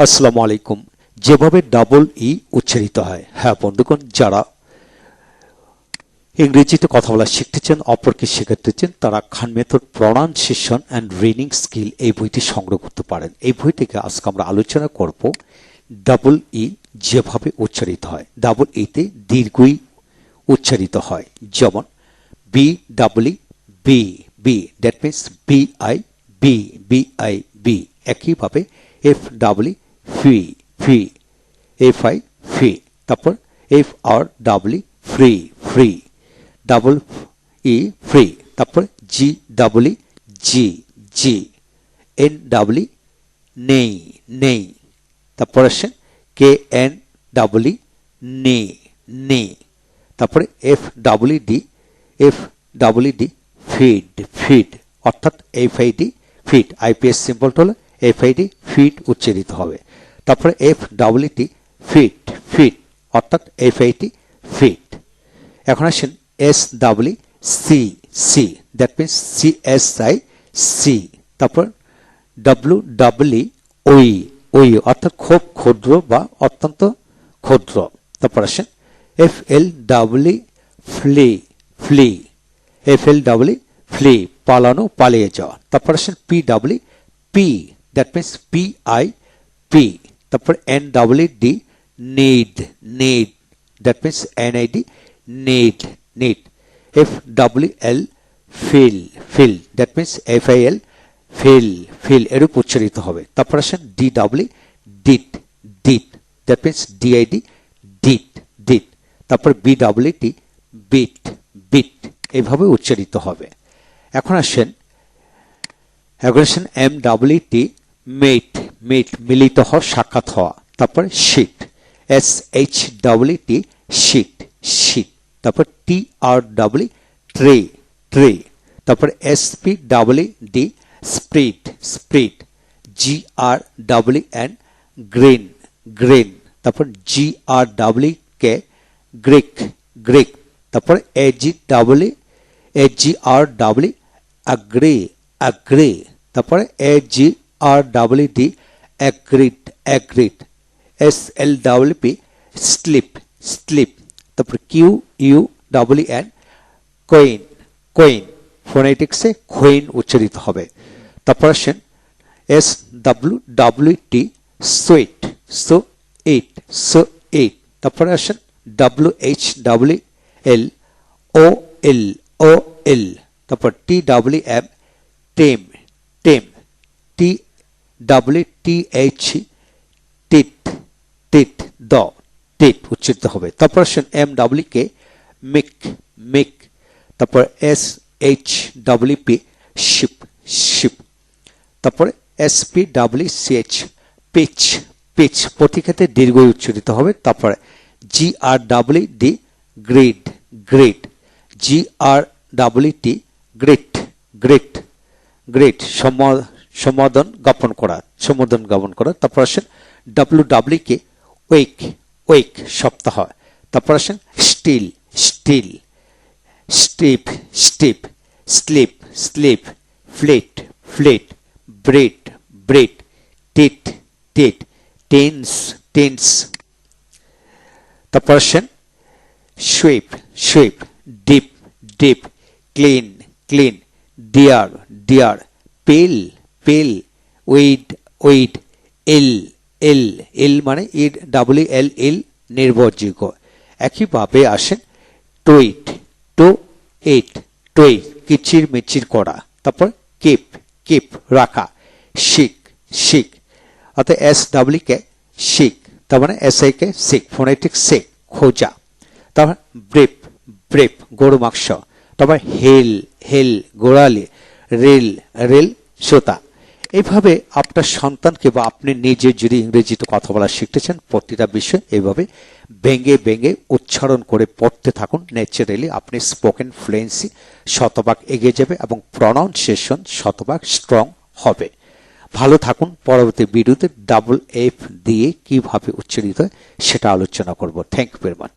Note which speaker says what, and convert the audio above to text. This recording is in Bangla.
Speaker 1: আসসালামু আলাইকুম। যেভাবে ডাবল ই উচ্চারিত হয়, হ্যাঁ বন্ধুগণ, যারা ইংরেজিতে কথা বলা শিখতে চান, অপরকে শেখাতে চান, তারা Khan method pronunciation and reading skill এই বইটি সংগ্রহ করতে পারেন। এই বই থেকে আজকে আমরা আলোচনা করব ডাবল ই যেভাবে উচ্চারিত হয়। ডাবল ইতে দীর্ঘই উচ্চারিত হয়, যেমন B double E bee bee, that means B I B B I B. একইভাবে F double E fee fee, F I fee. তারপর F R double E free free, double E free. তারপর G double E gee gee, N double E নেই নেই। তারপর আসেন কে এন ডাবল ই নে নে। তারপরে F double E D, F double E D feed feed, অর্থাৎ F I D feed. IPS সিম্বলটা হলো এফ আই ডি ফিড উচ্চারিত হবে। তারপরে F double E T feet feet, অর্থাৎ এফ আই টি ফিট। এখন আসেন S double E see see, that means see S I see. তারপর W double E we we, অর্থাৎ খুব ক্ষুদ্র বা অত্যন্ত ক্ষুদ্র। তারপর আসেন F L double E flea flea, F L double E flea, পালানো পালিয়ে যাওয়া। তারপর আসেন P double E pee, that means P I P. তারপর N double E D need need, that means N I D need need. F double E L feel feel, that means F I L feel feel, এরূপ উচ্চারিত হবে। তারপর আসেন D double E deed deed, that means D I D ডিট ডিট। তারপর বি ডাবল ই টি বিট বিট, এভাবে উচ্চারিত হবে। এখন আসেন এম ডাবল ই টি মেট মেট, মিলিত হওয়া সাক্ষাৎ হওয়া। তারপর sheet, S H double E T sheet sheet. তারপর T R double E tree tree. তারপর S P double E D speed speed, G R double E N green green. তারপর G R double E K Greek Greek. তারপর A G double E A G R double E agree agree. তারপরে A G R double E D agreed agreed. S L double P sleep sleep. তারপর Q U double E N queen queen, ফোনেটিক্সে খৈন উচ্চারিত হবে। তারপর আসেন S W double T sweet so eight so eight. তারপরে আসেন W H double L O L O L. তারপর টি ডাবল এম টেম টেম, টি ডাবল টি এইচ টিট টিট দ টিট উচ্চারিত হবে। তারপর আসেন M double K meek meek. তারপর S H double P sheep sheep. তারপরে S P double C H peach peach, প্রতি ক্ষেত্রে দীর্ঘ উচ্চারিত হবে। তারপরে G R double D greed greed, G R double T greet greet greet, সম্বোধন জ্ঞাপন করা সম্বোধন জ্ঞাপন করা। তারপর আসেন ডাব্লু ডাবল কে ওয়েক ওয়েক, সপ্তাহ। তারপর আসেন steel steel, steep steep, sleep sleep, fleet fleet, breed breed, teat teat, tense tense. তারপর আসেন sweep sweep, deep deep, clean clean, dear dear, peel peel, weed weed, এল এল এল মানে ইড ডাবল এল এল, নির্ভরযোগ্য। একইভাবে আসেন টুইট টু এইট টুইট, কিচির মিচির করা। তারপর কিপ কিপ, রাখা। শিক শিক, অর্থাৎ এস ডাবল কে শিক, তার মানে S I K seek, phonetic seek, খোঁজা। তারপর ব্রেপ ব্রেপ, গরু মাংস। তারপর হেল হেল, গোড়ালি। রেল রেল, শ্রোতা। এইভাবে আপনার সন্তানকে বা আপনি নিজে যদি ইংরেজিতে কথা বলা শিখতে চান, প্রতিটা বিষয় এইভাবে ভেঙে ভেঙে উচ্চারণ করে পড়তে থাকুন। ন্যাচারালি আপনি স্পোকেন ফ্লুয়েন্সি শতভাগ এগিয়ে যাবে এবং প্রনাউন্সিয়েশন শতভাগ স্ট্রং হবে। ভালো থাকুন। পরবর্তী ভিডিওতে ডাবল এফ দিয়ে কিভাবে উচ্চারিত হয় সেটা আলোচনা করব। Thank you very much.